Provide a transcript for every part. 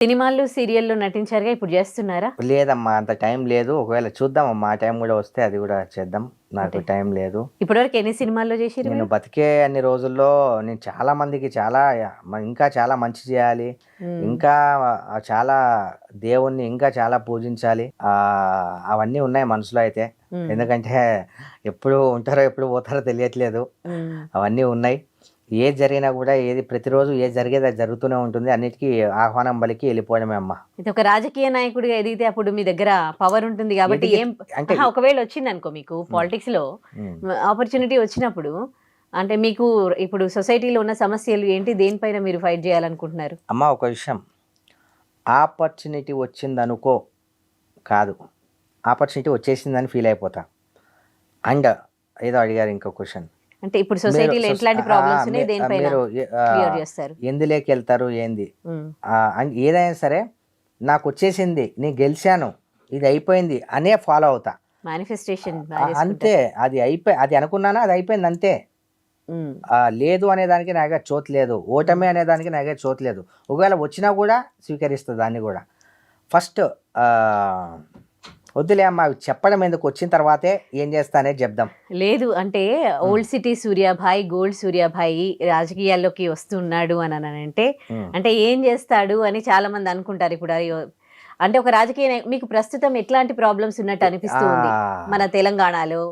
సినిమాల్లో, సీరియల్‌లో నటించారుగా, ఇప్పుడు జేస్తున్నారా? లేదమ్మా, అంత టైం లేదు. ఒకవేళ చూద్దామమ్మా, ఆ టైం గూడా వస్తే అది గూడా చేద్దాం. నాకు అంటే టైం లేదు. ఇప్పటివరకు ఎన్ని సినిమాల్లో జేసిర్రు నేను మీరు? బతికే అన్ని రోజుల్లో నేను చాలా మందికి చాలా ఇంకా చాలా మంచి చేయాలి. హ్మ్. ఇంకా చాలా దేవుణ్ణి ఇంకా చాలా పూజించాలి. అవన్నీ ఉన్నాయి మనసులో అయితే. హ్మ్. ఎందుకంటే ఎప్పుడు ఉంటారో, ఎప్పుడు పోతారో తెలియట్లేదు. హ్మ్. అవన్నీ ఉన్నాయి. ఏది జరిగినా గూడా ప్రతిరోజు ఏది జరిగేది అది జరుగుతూనే ఉంటుంది. అన్నిటికి ఆహ్వానం పలికి వెళ్ళిపోవడమే అమ్మ. అయితే ఒక రాజకీయ నాయకుడిగా ఎదిగితే అప్పుడు మీ దగ్గర పవర్ ఉంటుంది గాబట్టి ఎదిగి ఏం అంటే ఒకవేళ వచ్చిందనుకో మీకు హ్మ్. పాలిటిక్స్‌లో హ్మ్. ఆపర్చునిటీ వచ్చినప్పుడు అంటే మీకు ఇప్పుడు సొసైటీలో ఉన్న సమస్యలు ఏంటి? దేనిపైన మీరు ఫైట్ జేయాలనుకుంటున్నారు? అమ్మ, ఒక విషయం. ఆపర్చునిటీ వచ్చిందనుకో కాదు. ఆపర్చునిటీ వచ్చేసిందని ఫీల్ అయిపోతా. అండ్ ఏదో అడిగారు ఇంకో క్వెషన్. అంటే ఇప్పుడు మీరు సొసైటీలో ఎట్లాంటి ఆ! ప్రాబ్లమ్స్ ఉన్నాయి? దేనిపైన మీరు క్లియర్ జేస్తారు? ఎందులోకెళ్తారు ఏంది? హ్మ్. అండ్ ఏదైనా సరే నాకొచ్చేసింది, నేను గెలిచాను, ఇది అయిపోయింది అనే ఫాలో అవుతా. మేనిఫెస్టేషన్ బా అంతే. జేసుకుంటారు. అది అనుకున్నానా, అది అయిపోయింది అంతే. హ్మ్. లేదు అనేదానికి నా దగ్గర చోటు లేదు. హ్మ్. ఓటమి అనేదానికి నా దగ్గర చోటు లేదు. ఒకవేళ వచ్చినా గూడా స్వీకరిస్తా దాన్ని గూడా. ఫస్ట్ వద్దులే అమ్మా, అవి చెప్పడం ఎందుకు, వచ్చిన తర్వాతే ఏం చేస్తా అనేది చెప్దాం. లేదు. అంటే హ్మ్. ఓల్డ్ సిటీ సూర్యాభాయ్, గోల్డ్ సూర్యాభాయి రాజకీయాల్లోకి వస్తున్నాడు అననంటే, హ్మ్. అంటే ఏం జేస్తాడు అని చాలామంది అనుకుంటారు. ఇప్పుడు అయ్యో! అంటే ఒక రాజకీయ మీకు ప్రస్తుతం ఎట్లాంటి ప్రాబ్లమ్స్ ఉన్నట్టు అనిపిస్తూ ఉంది? మన ఆ! తెలంగాణలో,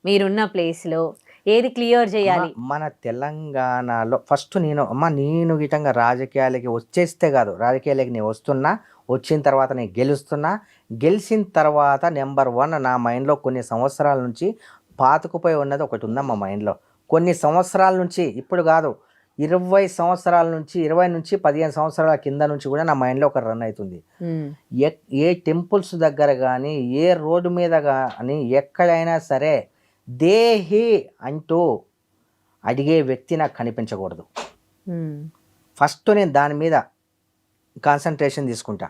మీరున్న ప్లేస్‌లో ఏది క్లియర్ అమ్మ, జేయాలి? మన తెలంగాణలో ఫస్ట్ నేను గిటంగా రాజకీయాలకి వచ్చేస్తే కాదు, రాజకీయాలకి నేను వస్తున్నా, వచ్చిన తర్వాత నేను గెలుస్తున్నా. గెలిచిన తర్వాత నెంబర్ 1 నా మైండ్‌లో కొన్ని సంవత్సరాల నుంచి పాతుకుపోయి ఉన్నది ఒకటి ఉందమ్మా మైండ్‌లో. కొన్ని సంవత్సరాల నుంచి, ఇప్పుడు కాదు, 20 సంవత్సరాల నుంచి, 20-15 సంవత్సరాల కింద నుంచి కూడా నా మైండ్‌లో ఒకటి రన్ అవుతుంది. హ్మ్. ఏ టెంపుల్స్ దగ్గర కానీ, ఏ రోడ్డు మీద కానీ, ఎక్కడైనా సరే దేహి అంటూ అడిగే వ్యక్తి నాకు కనిపించకూడదు. హ్మ్. ఫస్ట్ నేను దాని మీద కాన్సంట్రేషన్ తీసుకుంటా.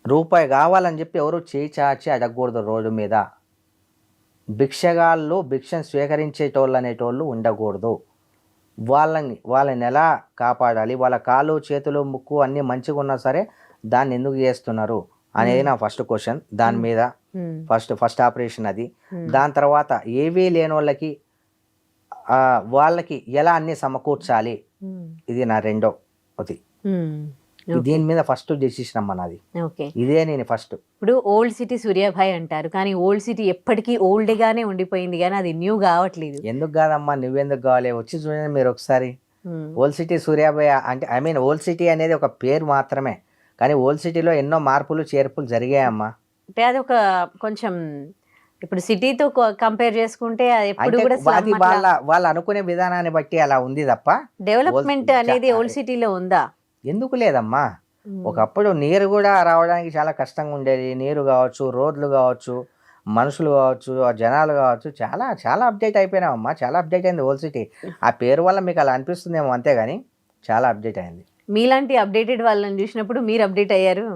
రూపాయి కావాలని చెప్పి ఎవరు చేయి చాచి అడగకూడదు రోడ్డు మీద. భిక్షగాళ్ళు, భిక్షను స్వీకరించేటోళ్ళు అనేటోళ్ళు ఉండకూడదు. వాళ్ళని ఎలా కాపాడాలి, వాళ్ళ కాళ్ళు, చేతులు, ముక్కు అన్నీ మంచిగా ఉన్నా సరే దాన్ని ఎందుకు చేస్తున్నారు అనేది హ్మ్. నా ఫస్ట్ క్వశ్చన్. దాని మీద హ్మ్. ఫస్ట్ ఆపరేషన్ అది. హ్మ్. దాని తర్వాత ఏవీ లేనోళ్ళకి వాళ్ళకి ఎలా అన్నీ సమకూర్చాలి, హ్మ్. ఇది నా రెండోది. హ్మ్. ఓకే. దీని మీద ఫస్ట్ డెసిషన్ అమ్మ నాది. ఓకే. ఇదే నేను ఫస్ట్. ఇప్పుడు ఓల్డ్ సిటీ సూర్యాభాయ్ అంటారు. కానీ ఓల్డ్ సిటీ ఎప్పటికీ ఓల్డ్‌గానే ఉండిపోయింది గానీ అది న్యూ గావట్లేదు. ఎందుకు కాదమ్మా, నువ్వెందుకు కావాలి, వచ్చి చూడండి మీరు ఒకసారి. హ్మ్. ఓల్డ్ సిటీ సూర్యాభయ అంటే ఓల్డ్ సిటీ అనేది ఒక పేరు మాత్రమే. కానీ ఓల్డ్ సిటీలో ఎన్నో మార్పులు చేర్పులు జరిగాయమ్మా. అంటే అదొక కొంచెం ఇప్పుడు సిటీతో కంపేర్ చేసుకుంటే అది ఎప్పుడు అంటే గూడా స్లమ్ అది అట్లా వాళ్ళు అనుకునే విధానాన్ని బట్టి అలా ఉంది తప్ప ఓల్డ్ డెవలప్‌మెంట్ చ అనేది ఓల్డ్ సిటీలో ఉందా? ఎందుకు లేదమ్మా. హ్మ్. ఒకప్పుడు నీరు కూడా రావడానికి చాలా కష్టంగా ఉండేది. నీరు కావచ్చు, రోడ్లు కావచ్చు, మనుషులు కావచ్చు, జనాలు కావచ్చు, చాలా చాలా అప్డేట్ అయిపోయినామమ్మా. చాలా అప్డేట్ అయింది ఓల్డ్ సిటీ. ఆ పేరు వల్ల మీకు అలా అనిపిస్తుందేమో అంతే గాని చాలా అప్డేట్ అయింది. మీలాంటి అప్‌డేటెడ్ వాళ్ళని జూసినప్పుడు మీరు అప్‌డేట్ అయ్యారు.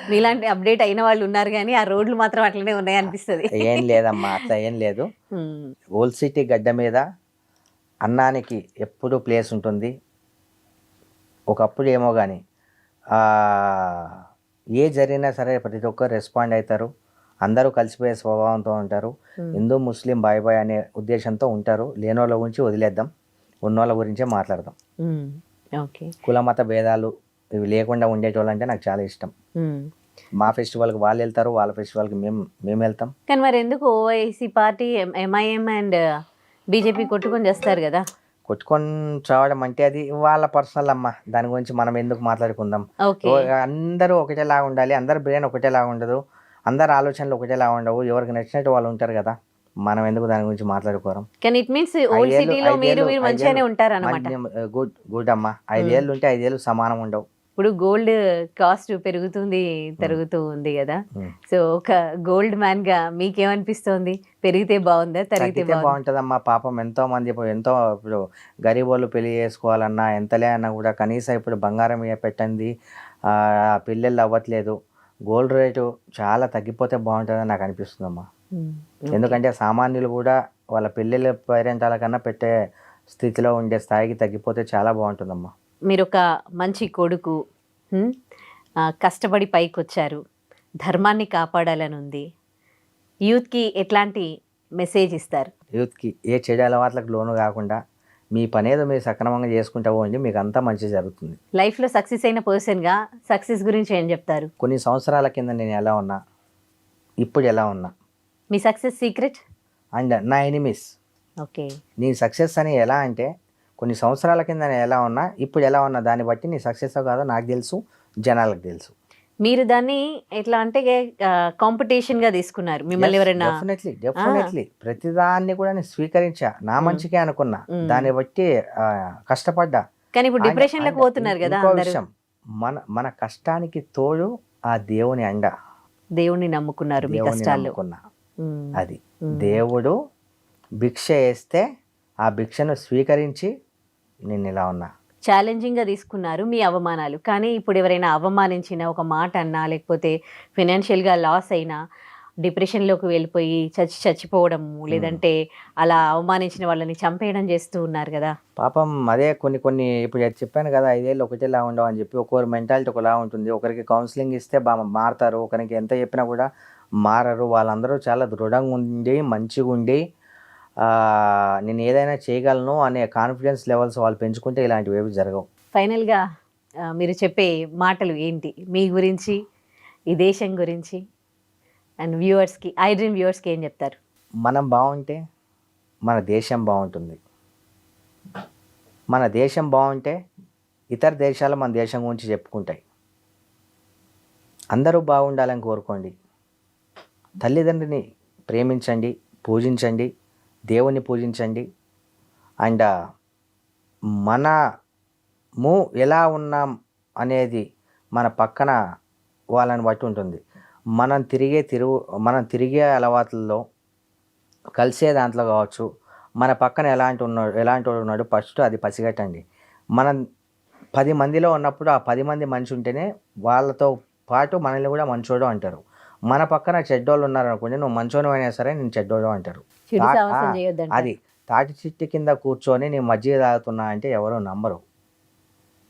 మీలాంటి అప్‌డేట్ అయిన వాళ్ళు ఉన్నారు గానీ, ఆ రోడ్లు మాత్రం అట్లనే ఉన్నాయనిపిస్తది. ఏం లేదమ్మా, అట్లా ఏం లేదు. హ్మ్. ఓల్డ్ సిటీ గడ్డ మీద అన్నానికి ఎప్పుడూ ప్లేస్ ఉంటుంది. ఒకప్పుడు ఏమో గాని ఏ జరిగినా సరే ప్రతి ఒక్కరు రెస్పాండ్ అవుతారు. అందరూ కలిసిపోయే స్వభావంతో ఉంటారు. హ్మ్. హిందూ, ముస్లిం బాయ్ బాయ్ అనే ఉద్దేశంతో ఉంటారు. లేనోళ్ళ గురించి వదిలేద్దాం. ఉన్నోళ్ళ గురించే మాట్లాడదాం. హ్మ్. ఓకే. కుల మత భేదాలు ఇవి లేకుండా ఉండేటోళ్ళంటే నాకు చాలా ఇష్టం. హ్మ్. మా ఫెస్టివల్‌కి వాళ్ళెళ్తారు. వాళ్ళ ఫెస్టివల్‌కి మేమెళ్తాం. కానీ మరెందుకు Owaisi party, MIM and BJP కొట్టుకొని జస్తారు గదా! కొట్టుకొని చావడం అంటే అది వాళ్ళ పర్సనల్ అమ్మ. దాని గురించి మనం ఎందుకు మాట్లాడుకుందాం. ఓకే. అందరూ ఒకటేలాగా ఉండాలి. అందరి బ్రెయిన్ ఒకటేలాగా ఉండదు. అందరి ఆలోచనలు ఒకటేలాగా ఉండవు. ఎవరికి నచ్చినట్టు వాళ్ళు ఉంటారు కదా! మనం ఎందుకు దాని గురించి మాట్లాడుకోవడం. కానీ ఇట్ మీన్స్ ఓల్డ్ 5 ఏళ్ళు సిటీలో 5 మీరు ఏళ్ళు మీరు 5 ఏళ్ళు మంచిగానే ఉంటారనమాట. గుడ్ అమ్మ. 5 హ్మ్. ఏళ్ళు ఉంటే 5 ఏళ్ళు సమానం ఉండవు. ఇప్పుడు గోల్డ్ కాస్ట్ పెరుగుతుంది, హ్మ్. తరుగుతూ ఉంది గదా! హ్మ్. సో, ఒక గోల్డ్ మ్యాన్‌గా మీకేమనిపిస్తోంది? పెరిగితే బావుందా? తరిగితే తగ్గితే బావుందా? బావుంటదమ్మా. పాపం ఎంతోమంది ఇప్పుడు గరీబోళ్ళు పెళ్లి చేసుకోవాలన్నా, ఎంతలే అన్నా కూడా కనీసం ఇప్పుడు బంగారం పెట్టంది పెళ్ళిళ్ళు అవ్వట్లేదు. గోల్డ్ రేటు చాలా తగ్గిపోతే బావుంటదని నాకు అనిపిస్తుందమ్మా. హ్మ్. ఓకే. ఎందుకంటే సామాన్యులు కూడా వాళ్ళ పెళ్ళిళ్ళ పేరెంటాల కన్నా పెట్టే స్థితిలో ఉండే స్థాయికి తగ్గిపోతే చాలా బావుంటుందమ్మా. మీరొక మంచి కొడుకు. హ్మ్. కష్టపడి పైకి వచ్చారు, ధర్మాన్ని కాపాడాలని ఉంది. యూత్కి ఎట్లాంటి మెసేజ్ ఇస్తారు? యూత్కి ఏ చెడు అలవాట్లకు లోను కాకుండా మీ పనేదో మీరు సక్రమంగా చేసుకుంటా పోండి, మీకు అంతా మంచి జరుగుతుంది. లైఫ్లో సక్సెస్ అయిన పర్సన్గా సక్సెస్ గురించి ఏం చెప్తారు? కొన్ని సంవత్సరాల కింద నేను ఎలా ఉన్నా, ఇప్పుడు ఎలా ఉన్నా, మీ సక్సెస్ సీక్రెట్ అండ్ నా ఎనిమీస్. ఓకే, నీ సక్సెస్ అని ఎలా అంటే కొన్ని సంవత్సరాల కింద నేను ఎలా ఉన్నా, ఇప్పుడు ఎలా ఉన్నా, దాన్ని బట్టి నీ సక్సెస్ కాదో నాకు తెలుసు, జనాలకు తెలుసు. మీరు దాన్ని ఎట్లా అంటే కాంపిటీషన్గా తీసుకున్నారు. మిమ్మల్ని ఎవరైనా డెఫినెట్లీ ప్రతిదాన్ని కూడా నేను స్వీకరించా, నా మంచికే అనుకున్నా, దాన్ని బట్టి కష్టపడ్డా. కానీ ఇప్పుడు డిప్రెషన్ లోకి పోతున్నారు కదా ఇంకో అందరూ. విషయం, మన కష్టానికి తోడు ఆ దేవుని అండ. దేవుణ్ణి నమ్ముకున్నారు మీ దేవుని కష్టాల్లో. నమ్ముకున్నా. అది దేవుడు భిక్ష వేస్తే ఆ భిక్షను స్వీకరించి నేను ఇలా ఉన్నా. ఛాలెంజింగ్గా తీసుకున్నారు మీ అవమానాలు. కానీ ఇప్పుడు ఎవరైనా అవమానించిన ఒక మాట అన్నా, లేకపోతే ఫినాన్షియల్గా లాస్ అయినా డిప్రెషన్లోకి వెళ్ళిపోయి చచ్చిపోవడము, లేదంటే అలా అవమానించిన వాళ్ళని చంపేయడం చేస్తూ ఉన్నారు కదా. పాపం అదే కొన్ని ఇప్పుడు చెప్పాను కదా, 5 ఏళ్ళు ఒకటేలా ఉండవు అని చెప్పి. ఒక్కొక్కరి మెంటాలిటీ ఒకలా ఉంటుంది. ఒకరికి కౌన్సిలింగ్ ఇస్తే మారుతారు, ఒకరికి ఎంత చెప్పినా కూడా మారరు. వాళ్ళందరూ చాలా దృఢంగా ఉండి మంచిగా ఉండి నేను ఏదైనా చేయగలను అనే కాన్ఫిడెన్స్ లెవెల్స్ వాళ్ళు పెంచుకుంటే ఇలాంటివి ఏవి జరగవు. ఫైనల్గా మీరు చెప్పే మాటలు ఏంటి మీ గురించి, ఈ దేశం గురించి అండ్ వ్యూవర్స్కి, ఐ డ్రీమ్ వ్యూవర్స్కి ఏం చెప్తారు? మనం బాగుంటే మన దేశం బాగుంటుంది. మన దేశం బాగుంటే ఇతర దేశాలు మన దేశం గురించి చెప్పుకుంటాయి. అందరూ బాగుండాలని కోరుకోండి. తల్లిదండ్రిని ప్రేమించండి, పూజించండి, దేవుణ్ణి పూజించండి. అండ్ మనము ఎలా ఉన్నాం అనేది మన పక్కన వాళ్ళని బట్టి ఉంటుంది. మనం తిరిగే అలవాట్లలో, కలిసే దాంట్లో కావచ్చు, మన పక్కన ఎలాంటి వాడు ఉన్నాడు ఫస్ట్ అది పసిగట్టండి. మనం 10 మందిలో ఉన్నప్పుడు ఆ 10 మంది మంచి ఉంటేనే వాళ్ళతో పాటు మనల్ని కూడా మంచోడు అంటారు. మన పక్కన చెడ్డోళ్ళు ఉన్నారనుకోండి, నువ్వు మంచోడు అయినా సరే నేను చెడ్డోడు అంటారు. అది తాటి చెట్టు కింద కూర్చొని నేను మజ్జిగ తాగుతున్నా అంటే ఎవరు నమ్మరు.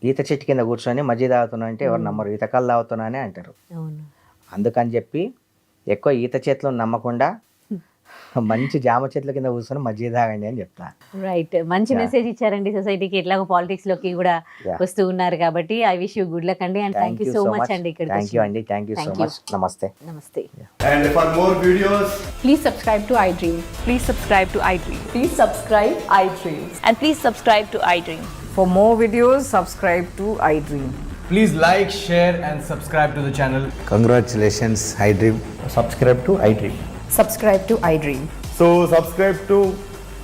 ఈత చెట్టు కింద కూర్చొని మజ్జిగ తాగుతున్నా అంటే ఎవరు నమ్మరు. ఈతకాలు తాగుతున్నానే అంటారు. అందుకని చెప్పి ఎక్కువ ఈత చెట్లు నమ్మకుండా మంచి జామ చెట్ల కింద కూర్చొని మజ్జిగ తాగండి అని చెప్తా. రైట్, మంచి మెసేజ్ ఇచ్చారండి. సొసైటీకి ఎట్లాగో పాలిటిక్స్ లోకి కూడా వస్తూ ఉన్నారు కాబట్టి I wish you good luck అండి. And thank you so much అండి. థ్యాంక్ యూ అండి, థ్యాంక్ యూ సో మచ్. నమస్తే. నమస్తే. And for more videos, Please subscribe to iDream. Please subscribe to iDream. Please subscribe iDream. And please subscribe to iDream. For more videos, subscribe to iDream. please like, share and subscribe to the channel. Congratulations, iDream. Subscribe to iDream. Subscribe to iDream. So subscribe to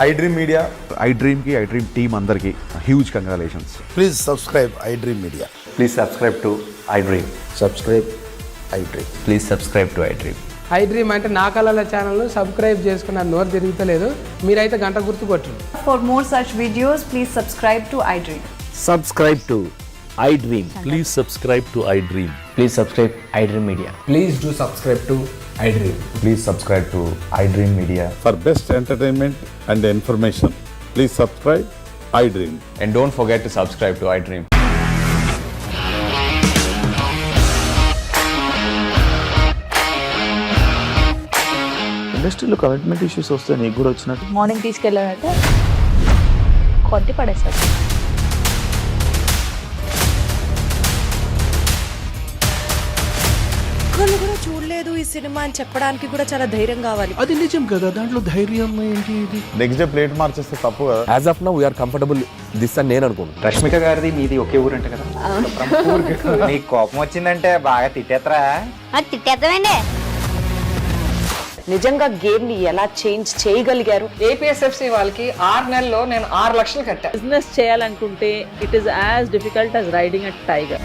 iDream Media. iDream ki iDream team andarki huge congratulations. Please subscribe iDream Media. Please subscribe to iDream. Subscribe iDream. Please subscribe to iDream. iDream అంటే నా కళల channel subscribe చేసుకున్న నోరు తిరుగుతలేదు, మీరైతే గంట గుర్తు కొట్టండి. For more such videos, please subscribe to iDream. Subscribe to iDream. Please subscribe to iDream. Please subscribe iDream Media. Please do subscribe to iDream. Please subscribe to iDream Media. For best entertainment and information, please subscribe iDream. And don't forget to subscribe to iDream. ఇండస్ట్రీలో commitment issues వస్తే నీకు కూడా వచ్చినట్టు morning తీసుకెళ్ళాలంటే కొట్టి పడేస్తారు. ఒక్కళ్ళు కూడా చూడలేదు ఈ సినిమా అని చెప్పడానికి కూడా చాలా ధైర్యం కావాలి. అది నిజం కదా, దాంట్లో ధైర్యం ఏంటి? ఇది నెక్స్ట్ డే ప్లేట్ మార్చేస్తే తప్పు కదా. As of now we are comfortable this అని నేను అనుకుంటున్నాను. రష్మిక గారిది మీది ఒకే ఊరంట కదా. నీకు కోపం వచ్చిందంటే బాగా తిట్టేత్తరా? తిట్టేద్దామండి. నిజంగా గేమ్ ని ఎలా చేంజ్ చేయగలిగారు? ఏపీఎస్ఎఫ్సి వాళ్ళకి 6 నెలల్లో నేను 6 లక్షలు కట్టా. బిజినెస్ చేయాలనుకుంటే it is as difficult as riding a tiger.